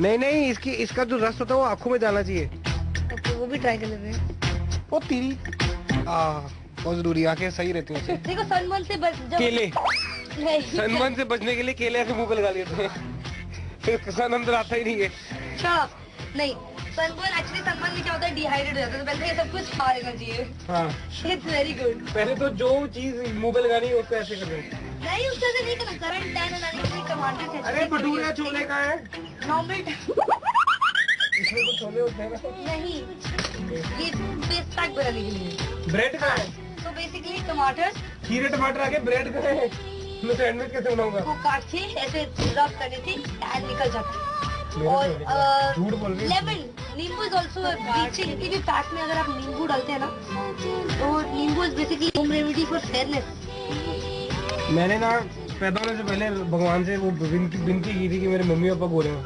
नहीं नहीं, इसका जो रस होता है वो आंखों में डालना चाहिए। ओके, वो भी ट्राई कर लेते हैं। वो तेरी बहुत जरूरी, आंखें सही रहती हैं। देखो सनबर्न से बच केले, नहीं सनबर्न से बचने के लिए केले ऐसे मुंह पे लगा लेते हैं, फिर सन अंदर आता ही नहीं है। नहीं, सनबर्न एक्चुअली सनबर्न में क्या होता है, डिहाइड्रेट हो जाता है, तो पहले ये सब कुछ खा लेना चाहिए। हाँ, इट्स वेरी गुड। पहले तो जो चीज मुंह पे लगानी है उसको ऐसे कर दो। नहीं, उससे ऐसे नहीं करना, करंट टैन बनाने के लिए टमाटर से। अरे भटूरे छोले का है, नॉर्मल इसमें तो छोले होते हैं ना। नहीं, ये पेस्ट पैक बनाने के लिए। ब्रेड का है, तो बेसिकली टमाटर, खीरे टमाटर आके ब्रेड का है, मैं सैंडविच कैसे बनाऊंगा? वो काट के ऐसे रब करने से टैन निकल जाता है। और झूठ बोल रही है। लेमन, नींबू इज ऑल्सो ब्लीचिंग। किसी भी पैक में अगर आप नींबू डालते हैं ना, तो नींबू is basically home remedy for fairness. मैंने ना पैदा होने से पहले भगवान से वो विनती की थी कि मेरे मम्मी पापा गोरे हों,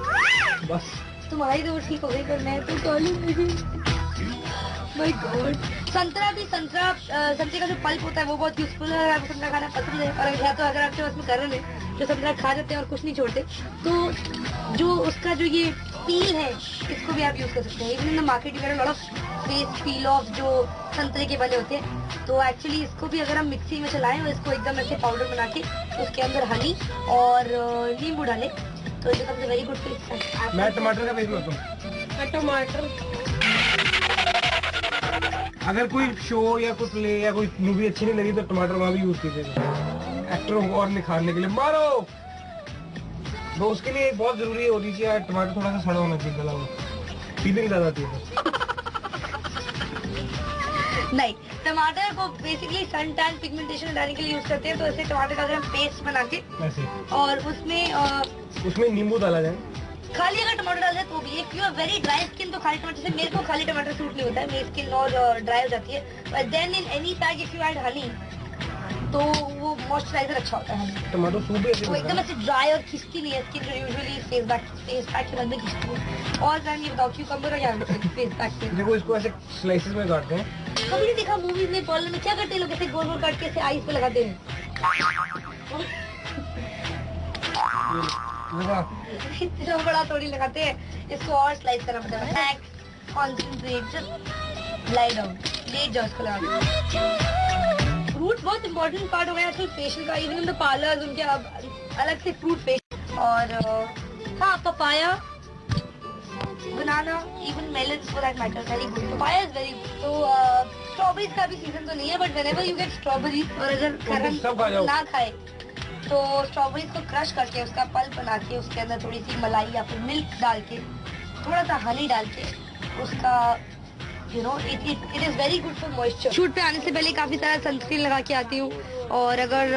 बस। तुम्हारी तो ठीक हो गई, पर मैं तो काली हो गई। My God. संतरा भी, संतरे का जो पल्प होता है वो बहुत यूजफुल है। अगर आपको संतरा खाना पसंद है, और है तो अगर आपके पास में करण है जो संतरा खा जाते हैं और कुछ नहीं छोड़ते, तो जो उसका जो ये पील है, इसको भी आप यूज कर सकते हैं। Even in the market you get a lot of face peel of जो संतरे के बने होते हैं। तो एक्चुअली इसको भी अगर हम मिक्सी में चलाएं और इसको एकदम ऐसे पाउडर बना के उसके अंदर हनी और नींबू डालें, तो it becomes a very good paste. मैं टमाटर का पेस्ट बनाता हूँ। टमाटर, अगर कोई शो या कोई प्ले या कोई मूवी अच्छी नहीं लगी तो टमाटर वहाँ भी यूज कीजिएगा, एक्टरों को और निखारने के लिए। मारो, तो उसके लिए बहुत जरूरी होनी चाहिए टमाटर थोड़ा सा सड़ा होना चाहिए, गला हुआ, फीलिंग ज्यादा आती है। नहीं, टमाटर को बेसिकली सन टैन पिगमेंटेशन हटाने के लिए यूज करते हैं। तो ऐसे टमाटर का अगर हम पेस्ट बना के ऐसे, और उसमें नींबू डाला जाए, खाली अगर टमाटर डाल जाए तो भी। If you are very dry skin तो खाली टमाटर से, मेरे को खाली टमाटर सूट नहीं होता है, मेरी स्किन और ड्राई हो जाती है। But then in any pack if you add honey, तो वो मॉइस्चराइजर अच्छा होता है। टमाटो सूप भी ऐसे वो एकदम ऐसे ड्राई और खिंचती नहीं है स्किन, जो यूजुअली फेस पैक के अंदर खिंचती है। और मैं ये बताओ, क्यूकम्बर का क्या फेस पैक से? देखो इसको ऐसे स्लाइसेस में काटते हैं। कभी नहीं देखा मूवीज में, पार्लर में क्या करते हैं लोग, ऐसे गोल गोल काट के ऐसे आईज पे लगाते हैं। इतना बड़ा थोड़ी लगाते हैं, इसको और स्लाइस करना पड़ता है। कॉन्सेंट्रेट, जस्ट लाई डाउन, लेट जाओ इसको लगा। फ्रूट बहुत इंपॉर्टेंट पार्ट हो गया आजकल फेशियल का। इवन इन द पार्लर्स उनके अब अलग से फ्रूट फेशियल। और हाँ, papaya, banana, even melon for that matter, very good. Papaya is very good. तो स्ट्रॉबेरीज का भी सीजन तो नहीं है, but whenever you get strawberry, और अगर करण ना खाए तो स्ट्रॉबेरीज को क्रश करके उसका पल्प बना के उसके अंदर थोड़ी सी मलाई या फिर मिल्क डाल के, थोड़ा सा हनी डाल के, उसका you know it is very good for moisture. Shoot पे आने से पहले काफी सारा सनस्क्रीन लगा के आती हूँ, और अगर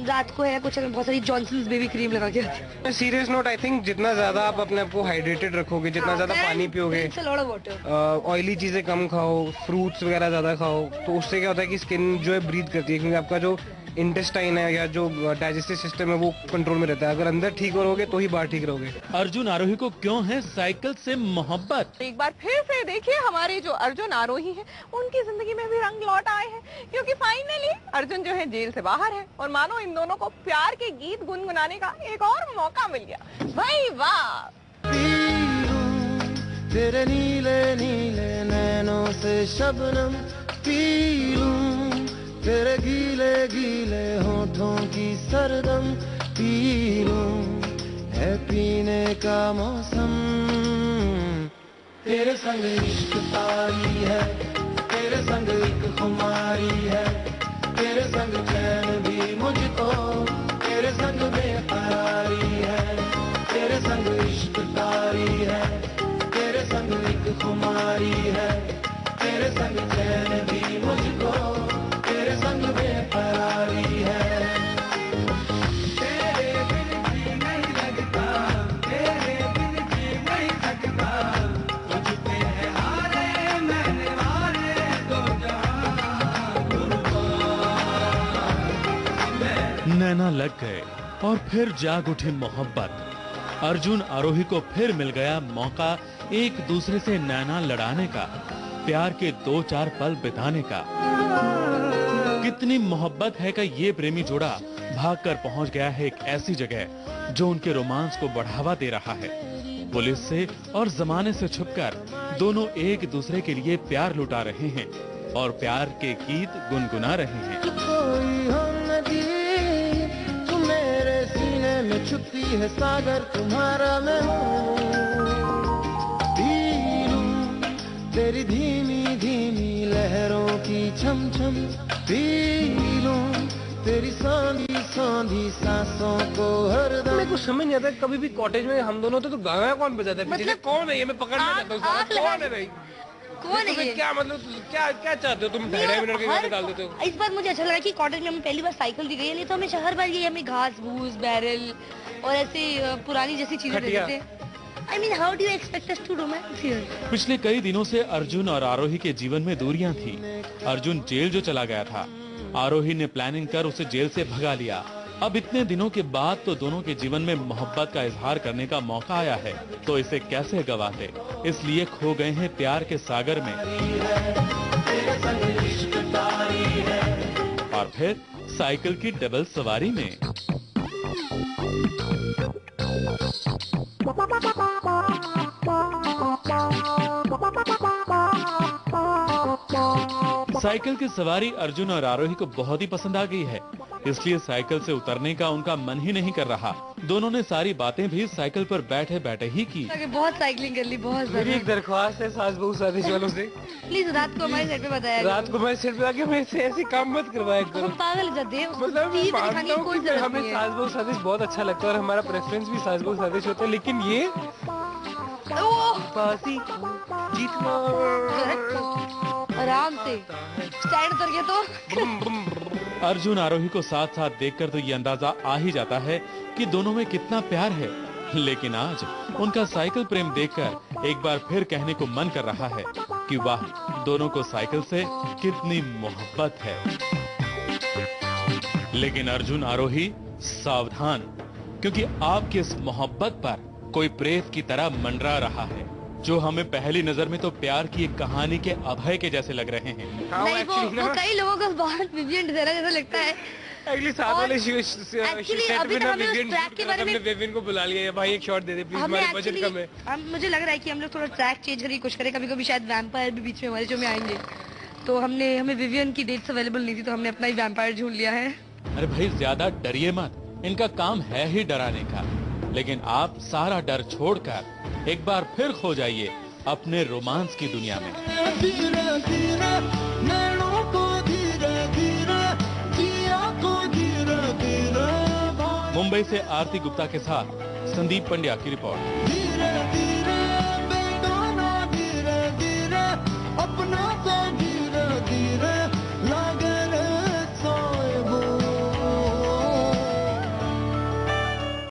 रात को है कुछ, बहुत सारी जॉनसन्स बेबी क्रीम लगा के आती हूँ। सीरियस नोट, आई थिंक जितना ज्यादा आप अपने आप को हाइड्रेटेड रखोगे, जितना ज्यादा पानी पियोगे, ऑयली चीजें कम खाओ, फ्रूट्स वगैरह ज्यादा खाओ, तो उससे क्या होता है कि स्किन जो है ब्रीथ करती है, क्योंकि आपका जो इंटेस्टाइन है या जो डाइजेस्टिव सिस्टम है वो कंट्रोल में रहता है। अगर अंदर ठीक रहोगे तो ही बाहर ठीक रहोगे। अर्जुन आरोही को क्यों है साइकिल से मोहब्बत? एक बार फिर से देखिए, हमारे जो अर्जुन आरोही हैं, उनकी जिंदगी में भी रंग लौट आए हैं, क्योंकि फाइनली अर्जुन जो है जेल से बाहर है, और मानो इन दोनों को प्यार के गीत गुनगुनाने का एक और मौका मिल गया। भाई वाह। तेरे नीले नीले नैनों से शबनम पी लूं, तेरे गीले गीले होठों की सरदम पी लूं, है पीने का मौसम। तेरे संग इश्क तारी है, तेरे संग एक खुमारी है, तेरे संग चैन भी मुझको, तेरे संग बेकरारी है, तेरे संग इश्क तारी है, तेरे संग एक खुमारी है, तेरे संग चैन भी मुझको, तेरे संग बेकरारी है। तेरे बिन जी नहीं लगता, तेरे बिन जी नहीं सकता, तुझ पे है हारे मैंने हारे दो जहां कुर्बान। नैना लग गए और फिर जाग उठी मोहब्बत। अर्जुन आरोही को फिर मिल गया मौका एक दूसरे से नैना लड़ाने का, प्यार के 2-4 पल बिताने का। कितनी मोहब्बत है कि ये प्रेमी जोड़ा भागकर पहुंच गया है एक ऐसी जगह जो उनके रोमांस को बढ़ावा दे रहा है। पुलिस से और जमाने से छुपकर दोनों एक दूसरे के लिए प्यार लुटा रहे हैं और प्यार के गीत गुनगुना रहे हैं। कोई हो नदी, तू मेरे सीने में छुपी है सागर तुम्हारा मैं हूँ। पी लूं तेरी धीमी धीमी लहरों की छम छम, पी लूं तेरी सांधी सांधी सांसों को हरदम। मेरे को समझ नहीं आता कभी भी कॉटेज में हम दोनों तो गाना कौन बजाता है? मतलब कौन है ये? मैं पकड़ना चाहता हूँ कौन है भाई? कौन है ये? क्या मतलब क्या क्या चाहते हो तुम? 2.5 मिनट के गाने डाल देते हो। इस बार मुझे अच्छा लगा कि कॉटेज में हमें पहली बार साइकिल दी गई है, नहीं तो हमेशा हर बार ये हमें घास भूस बैरल और ऐसी पुरानी जैसी चीजें दे देते हैं। I mean, how do you expect us to romance here? पिछले कई दिनों से अर्जुन और आरोही के जीवन में दूरियां थी। अर्जुन जेल जो चला गया था, आरोही ने प्लानिंग कर उसे जेल से भगा लिया। अब इतने दिनों के बाद तो दोनों के जीवन में मोहब्बत का इजहार करने का मौका आया है, तो इसे कैसे गवाते? इसलिए खो गए हैं प्यार के सागर में। और फिर साइकिल की डबल सवारी में। साइकिल की सवारी अर्जुन और आरोही को बहुत ही पसंद आ गई है, इसलिए साइकिल से उतरने का उनका मन ही नहीं कर रहा। दोनों ने सारी बातें भी साइकिल पर बैठे बैठे ही की। बहुत साइकिलिंग कर ली, बहुत मेरी एक दरख्वास्त है सास बहू साजिश वालों से, प्लीज रात को हमारे सेट पे बताया। रात को मैं सेट पे आके मेरे से ऐसी काम मत करवाया करो। हम पागल जाते हैं, मतलब मैं मानता हूँ कि हमें नहीं है। सास बहू साजिश बहुत अच्छा लगता है और हमारा प्रेफरेंस भी सास बहू साजिश होता है, लेकिन ये बासी जीतना आराम से स्टैंड कर गया तो। अर्जुन आरोही को साथ साथ देखकर तो ये अंदाजा आ ही जाता है कि दोनों में कितना प्यार है। लेकिन आज उनका साइकिल प्रेम देखकर एक बार फिर कहने को मन कर रहा है कि वाह, दोनों को साइकिल से कितनी मोहब्बत है। लेकिन अर्जुन आरोही सावधान, क्योंकि आपकी इस मोहब्बत पर कोई प्रेत की तरह मंडरा रहा है, जो हमें पहली नजर में तो प्यार की एक कहानी के अभय के जैसे लग रहे हैं। नहीं, वो कई लोगों को बहुत विवियन डिजाइनर जैसा लगता है। अगली साथ वाले अभी तक हमने उस ट्रैक के बारे में विवियन को बुला लिया, भाई एक शॉट दे दे प्लीज, हमारे बजट कम है। मुझे लग रहा है कि हम लोग थोड़ा ट्रैक चेंज करने की कोशिश करें। कभी कभी शायद वैम्पायर भी बीच में हमारे शो में आएंगे, तो हमें विवियन की डेट्स अवेलेबल नहीं थी, तो हमने अपना ही वैम्पायर ढूंढ लिया है। अरे भाई ज्यादा डरिए मत, इनका काम है ही डराने का। लेकिन आप सारा डर छोड़कर एक बार फिर खो जाइए अपने रोमांस की दुनिया में। धीरे धीरे नैनों को धीरे धीरे, जिया को धीरे धीरे। मुंबई से आरती गुप्ता के साथ संदीप पंड्या की रिपोर्ट। धीरे धीरे